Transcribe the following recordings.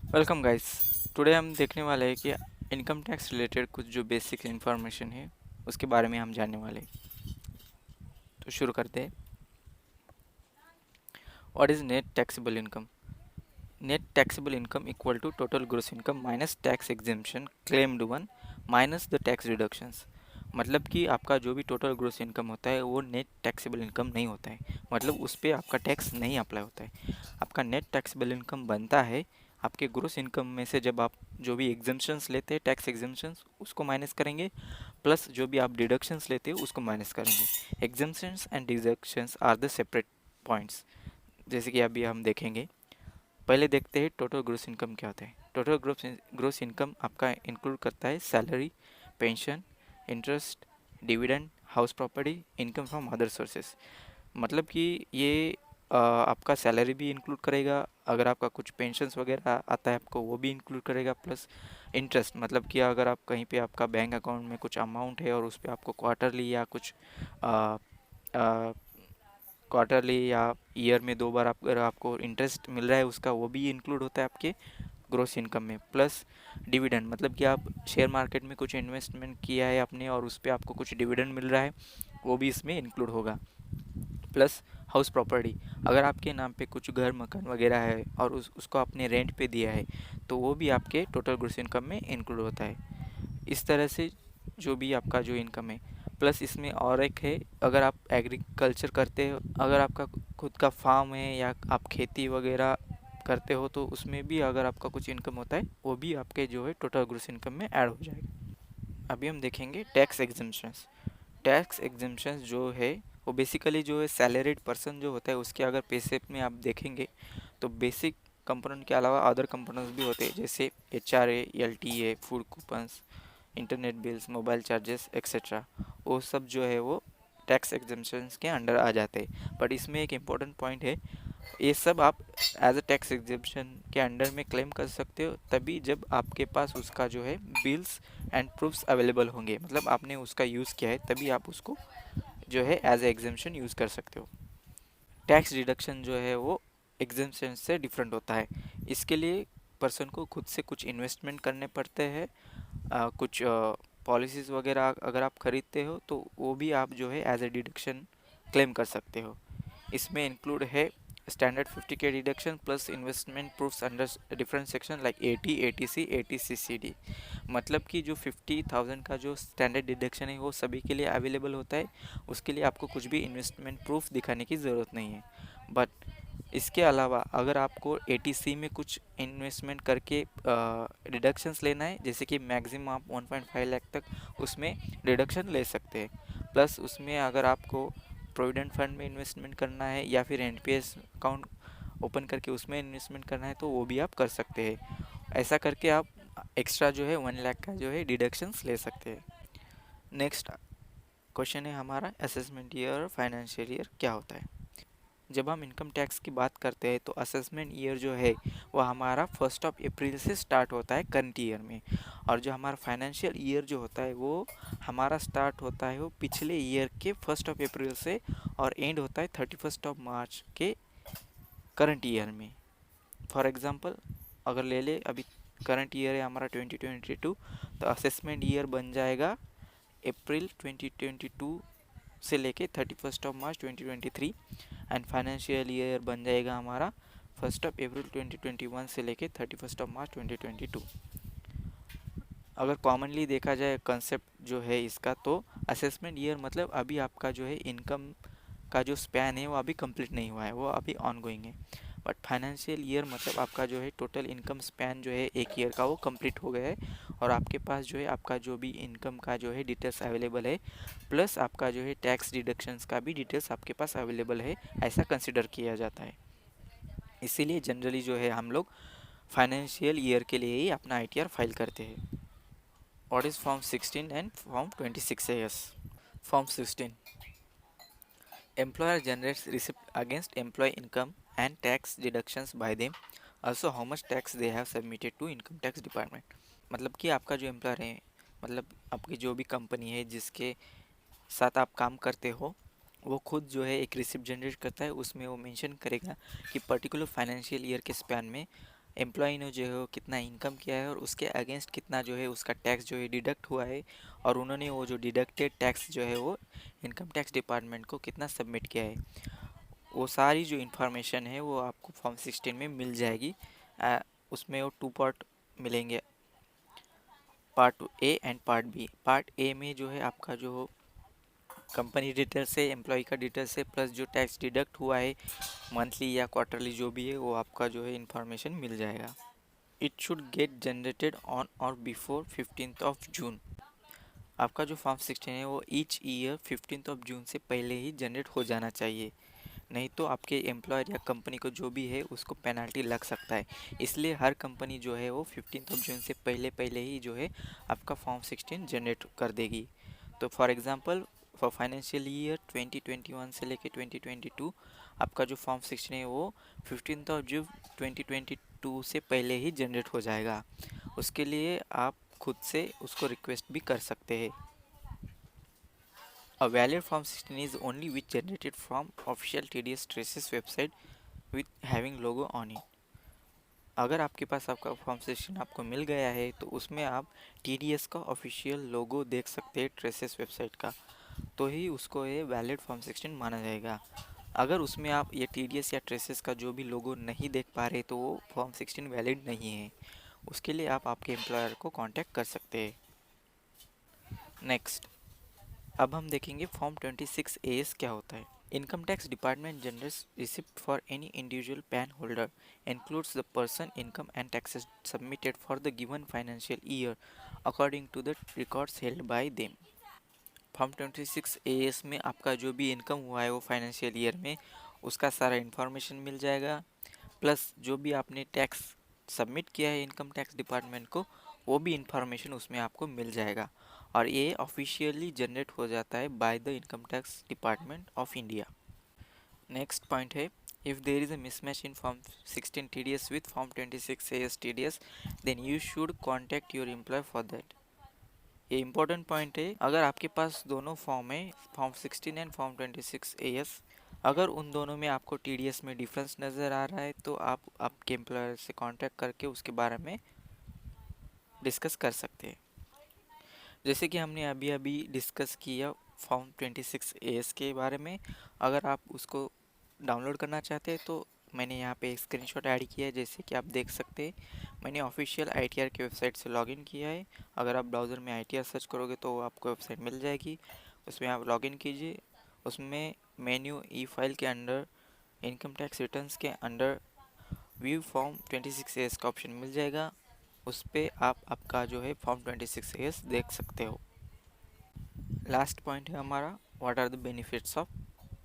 Welcome guys. Today हम देखने वाले हैं कि इनकम टैक्स रिलेटेड कुछ जो बेसिक इन्फॉर्मेशन है उसके बारे में हम जानने वाले हैं। तो शुरू करते हैं। What is net taxable income? Net taxable income equal to total gross income minus tax exemption claimed one minus the tax reductions. मतलब कि आपका जो भी टोटल ग्रॉस इनकम होता है वो नेट टैक्सेबल इनकम नहीं होता है, मतलब उस पर आपका टैक्स नहीं अप्लाई होता है। आपका नेट टैक्सेबल इनकम बनता है आपके ग्रोस इनकम में से जब आप जो भी एग्जेम्पशंस लेते हैं, टैक्स एग्जेम्पशंस, उसको माइनस करेंगे, प्लस जो भी आप डिडक्शंस लेते हैं उसको माइनस करेंगे। Exemptions and deductions are the separate points, जैसे कि अभी हम देखेंगे। पहले देखते हैं टोटल ग्रोस इनकम क्या होता है। टोटल ग्रोस इनकम आपका इंक्लूड करता है salary, pension, interest, dividend, house property, income from other sources. मतलब कि ये आपका सैलरी भी इंक्लूड करेगा, अगर आपका कुछ पेंशन्स वगैरह आता है आपको वो भी इंक्लूड करेगा, प्लस इंटरेस्ट, मतलब कि अगर आप कहीं पे आपका बैंक अकाउंट में कुछ अमाउंट है और उस पर आपको क्वार्टरली या कुछ क्वार्टरली या ईयर में 2 बार आप अगर आपको इंटरेस्ट मिल रहा है उसका, वो भी इंक्लूड होता है आपके ग्रोस इनकम में। प्लस डिविडेंड, मतलब कि आप शेयर मार्केट में कुछ इन्वेस्टमेंट किया है आपने और उस पर आपको कुछ डिविडेंड मिल रहा है, वो भी इसमें इंक्लूड होगा। प्लस हाउस प्रॉपर्टी, अगर आपके नाम पे कुछ घर मकान वगैरह है और उसको आपने रेंट पे दिया है तो वो भी आपके टोटल ग्रोस इनकम में इंक्लूड होता है। इस तरह से जो भी आपका जो इनकम है, प्लस इसमें और एक है, अगर आप एग्रीकल्चर करते हो, अगर आपका खुद का फार्म है या आप खेती वगैरह करते हो तो उसमें भी अगर आपका कुछ इनकम होता है वो भी आपके जो है टोटल ग्रोस इनकम में ऐड हो जाएगा। अभी हम देखेंगे टैक्स एग्जेम्पशंस। टैक्स एग्जेम्पशंस जो है वो बेसिकली जो है सैलरीड पर्सन जो होता है उसके अगर पैसे में आप देखेंगे तो बेसिक कंपोनेंट के अलावा अदर कंपोनेंट्स भी होते हैं, जैसे HRA, LTA, food coupons, internet bills, mobile charges etcetera. वो सब जो है वो टैक्स एग्जेम्पशंस के अंडर आ जाते हैं। बट इसमें एक इम्पॉर्टेंट पॉइंट है, ये सब आप एज अ टैक्स एग्जेम्पशन के अंडर में क्लेम कर सकते हो तभी जब आपके पास उसका जो है बिल्स एंड प्रूफ्स अवेलेबल होंगे, मतलब आपने उसका यूज़ किया है तभी आप उसको जो है एज ए एग्जेम्पशन यूज़ कर सकते हो। टैक्स डिडक्शन जो है वो एग्जेम्पशन से डिफरेंट होता है। इसके लिए पर्सन को खुद से कुछ इन्वेस्टमेंट करने पड़ते हैं, कुछ पॉलिसीज़ वगैरह अगर आप ख़रीदते हो तो वो भी आप जो है एज ए डिडक्शन क्लेम कर सकते हो। इसमें इंक्लूड है standard 50K deduction plus investment proofs under different section like 80, 80C, 80CCD। मतलब कि जो 50,000 का जो स्टैंडर्ड डिडक्शन है वो सभी के लिए अवेलेबल होता है, उसके लिए आपको कुछ भी इन्वेस्टमेंट प्रूफ दिखाने की ज़रूरत नहीं है। बट इसके अलावा अगर आपको 80C में कुछ इन्वेस्टमेंट करके डिडक्शंस लेना है, जैसे कि मैक्सिमम आप 1.5 लाख तक उसमें डिडक्शन ले सकते हैं। प्लस उसमें अगर आपको प्रोविडेंट फंड में इन्वेस्टमेंट करना है या फिर NPS अकाउंट ओपन करके उसमें इन्वेस्टमेंट करना है तो वो भी आप कर सकते हैं। ऐसा करके आप एक्स्ट्रा जो है 1 लाख का जो है डिडक्शंस ले सकते हैं। नेक्स्ट क्वेश्चन है हमारा, असेसमेंट ईयर और फाइनेंशियल ईयर क्या होता है? जब हम इनकम टैक्स की बात करते हैं तो असेसमेंट ईयर जो है वो हमारा 1 अप्रैल से स्टार्ट होता है करंट ईयर में, और जो हमारा फाइनेंशियल ईयर जो होता है वो हमारा स्टार्ट होता है वो पिछले ईयर के 1 अप्रैल से और एंड होता है 31 मार्च के करंट ईयर में। फॉर एग्ज़ाम्पल अगर ले ले अभी करंट ईयर है हमारा 2022, तो असेसमेंट ईयर बन जाएगा अप्रैल 2022 से लेके 31 मार्च 2023, एंड फाइनेंशियल ईयर बन जाएगा हमारा 1 अप्रैल 2021 से लेके 31 मार्च 2022। अगर कॉमनली देखा जाए कंसेप्ट जो है इसका, तो असेसमेंट ईयर मतलब अभी आपका जो है इनकम का जो स्पैन है वो अभी कंप्लीट नहीं हुआ है, वो अभी ऑन गोइंग है। बट फाइनेंशियल ईयर मतलब आपका जो है टोटल इनकम स्पैन जो है 1 ईयर का वो कंप्लीट हो गया है और आपके पास जो है आपका जो भी इनकम का जो है डिटेल्स अवेलेबल है, प्लस आपका जो है टैक्स डिडक्शंस का भी डिटेल्स आपके पास अवेलेबल है, ऐसा कंसिडर किया जाता है। इसीलिए जनरली जो है हम लोग फाइनेंशियल ईयर के लिए ही अपना ITR फाइल करते हैं। What is form 16 and form 26 है? Yes. Form 16, employer generates receipt against employee income and tax deductions by them, also how much tax they have submitted to income tax department। मतलब कि आपका जो employer है, मतलब आपकी जो भी कंपनी है जिसके साथ आप काम करते हो, वो खुद जो है एक रिसिप्ट जनरेट करता है, उसमें वो मेंशन करेगा कि पर्टिकुलर फाइनेंशियल ईयर के स्पैन में एम्प्लॉय ने जो है वो कितना इनकम किया है और उसके अगेंस्ट कितना जो है उसका टैक्स जो है डिडक्ट हुआ है, और उन्होंने वो जो डिडक्टेड टैक्स जो है वो इनकम टैक्स डिपार्टमेंट को कितना सबमिट किया है, वो सारी जो इन्फॉर्मेशन है वो आपको फॉर्म 16 में मिल जाएगी। उसमें वो 2 पार्ट मिलेंगे, part A and part B. Part A में जो है आपका जो कंपनी डिटेल्स है, एम्प्लॉय का डिटेल्स है, प्लस जो टैक्स डिडक्ट हुआ है मंथली या क्वार्टरली जो भी है वो आपका जो है इन्फॉर्मेशन मिल जाएगा। It should get generated on और बिफोर 15th ऑफ जून। आपका जो फॉर्म 16 है वो each year 15th of June से पहले ही जनरेट हो जाना चाहिए, नहीं तो आपके एम्प्लॉयर या कंपनी को जो भी है उसको पेनल्टी लग सकता है। इसलिए हर कंपनी जो है वो 15th ऑफ जून से पहले पहले ही जो है आपका फॉर्म 16 जनरेट कर देगी। तो for example for financial year 2021 से लेके 2022 आपका जो फॉर्म 16 है वो 15th ऑफ जून 2022 से पहले ही जनरेट हो जाएगा। उसके लिए आप खुद से उसको रिक्वेस्ट भी कर सकते हैं। A valid Form 16 is only which generated from official TDS Traces website with having logo on it. अगर आपके पास आपका फॉर्म 16 आपको मिल गया है तो उसमें आप TDS का ऑफिशियल लोगो देख सकते हैं ट्रेसेस वेबसाइट का, तो ही उसको ये वैलिड फॉर्म 16 माना जाएगा। अगर उसमें आप ये TDS या ट्रेसेस का जो भी लोगो नहीं देख पा रहे तो वो फॉर्म 16 वैलिड नहीं है। उसके लिए आप आपके एम्प्लॉयर को कांटेक्ट कर सकते हैं। नेक्स्ट, अब हम देखेंगे फॉर्म 26A क्या होता है। Income tax department generates receipt for any individual PAN holder, includes the person income and taxes submitted for the given financial year according to the records held by them. Form 26A में आपका जो भी income हुआ है वो financial year में उसका सारा इन्फॉर्मेशन मिल जाएगा, प्लस जो भी आपने टैक्स सबमिट किया है इनकम टैक्स डिपार्टमेंट को वो भी इंफॉर्मेशन उसमें आपको मिल जाएगा, और ये ऑफिशियली जनरेट हो जाता है by the income tax department of India. Next point है, if there is a mismatch in form 16 TDS with form 26AS TDS then you should contact your employ for that. ये important point है, अगर आपके पास दोनों form है form 16 and form 26AS, अगर उन दोनों में आपको TDS में डिफरेंस नज़र आ रहा है तो आप आपके एम्प्लॉयर से कांटेक्ट करके उसके बारे में डिस्कस कर सकते हैं। जैसे कि हमने अभी अभी डिस्कस किया फॉर्म 26AS के बारे में, अगर आप उसको डाउनलोड करना चाहते हैं तो मैंने यहाँ पे एक स्क्रीनशॉट ऐड किया है, जैसे कि आप देख सकते हैं मैंने ऑफिशियल ITR की वेबसाइट से लॉगिन किया है। अगर आप ब्राउज़र में ITR सर्च करोगे तो आपको वेबसाइट मिल जाएगी, उसमें आप लॉगिन कीजिए। उसमें मेन्यू ई फाइल के अंडर इनकम टैक्स रिटर्न्स के अंडर व्यू फॉर्म 26AS का ऑप्शन मिल जाएगा, उस पर आप आपका जो है फॉर्म 26AS देख सकते हो। लास्ट पॉइंट है हमारा, what are the benefits of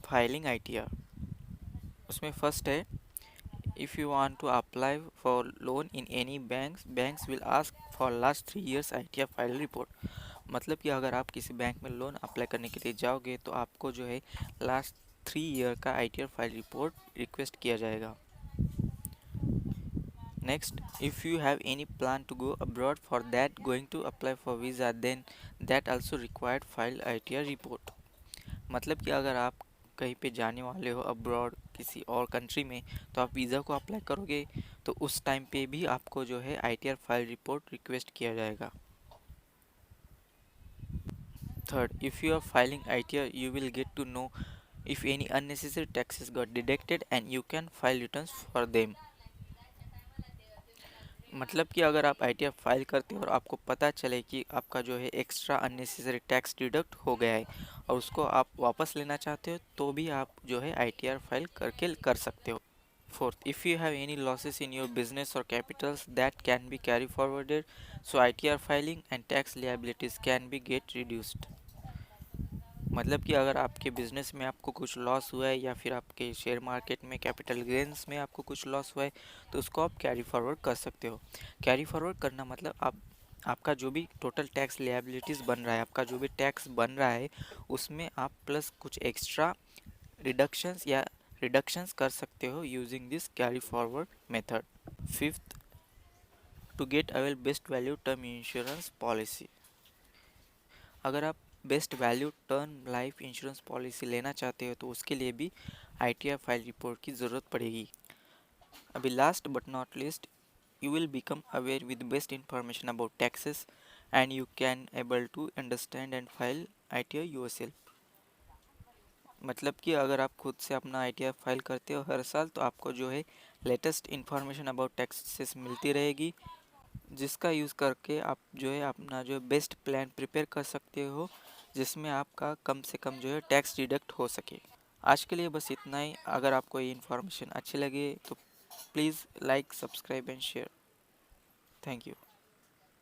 filing ITR। उसमें फर्स्ट है, if you want to apply for loan in any banks will ask for last 3 years ITR file report. मतलब कि अगर आप किसी बैंक में लोन अप्लाई करने के लिए जाओगे तो आपको जो है लास्ट 3 ईयर का ITR फाइल रिपोर्ट रिक्वेस्ट किया जाएगा। Next, if you have any plan to go abroad for that going to apply for visa then that also required file ITR report. मतलब कि अगर आप कहीं पे जाने वाले हो अब्रॉड किसी और कंट्री में तो आप वीज़ा को अप्लाई करोगे तो उस टाइम पे भी आपको जो है ITR फाइल रिपोर्ट रिक्वेस्ट किया जाएगा। Third, if you are filing ITR you will get to know if any unnecessary taxes got deducted and you can file returns for them। मतलब कि अगर आप ITR फाइल करते हो और आपको पता चले कि आपका जो है एक्स्ट्रा अननेसेसरी टैक्स डिडक्ट हो गया है और उसको आप वापस लेना चाहते हो तो भी आप जो है ITR फाइल करके कर सकते हो। Fourth, if you have any losses in your business or capitals that can be carry forwarded, so ITR filing and tax liabilities can be get reduced। मतलब कि अगर आपके बिजनेस में आपको कुछ लॉस हुआ है या फिर आपके शेयर मार्केट में कैपिटल गेंस में आपको कुछ लॉस हुआ है तो उसको आप कैरी फॉरवर्ड कर सकते हो। कैरी फॉरवर्ड करना मतलब आप आपका जो भी टोटल टैक्स लिएबिलिटीज़ बन रहा है, आपका जो भी टैक्स बन रहा है उसमें आप प्लस कुछ एक्स्ट्रा रिडक्शंस कर सकते हो using this carry forward method. Fifth, to get avail best value term insurance policy. अगर आप best value term life insurance policy लेना चाहते हो तो उसके लिए भी ITR फाइल रिपोर्ट की ज़रूरत पड़ेगी। अभी last but not list, you will become aware with best information about taxes and you can able to understand and file ITR yourself। मतलब कि अगर आप खुद से अपना ITR फाइल करते हो हर साल तो आपको जो है लेटेस्ट इन्फॉर्मेशन अबाउट टैक्सेस मिलती रहेगी, जिसका यूज़ करके आप जो है अपना जो है बेस्ट प्लान प्रिपेयर कर सकते हो, जिसमें आपका कम से कम जो है टैक्स डिडक्ट हो सके। आज के लिए बस इतना ही। अगर आपको ये इन्फॉर्मेशन अच्छी लगे तो please like, subscribe and share. Thank you.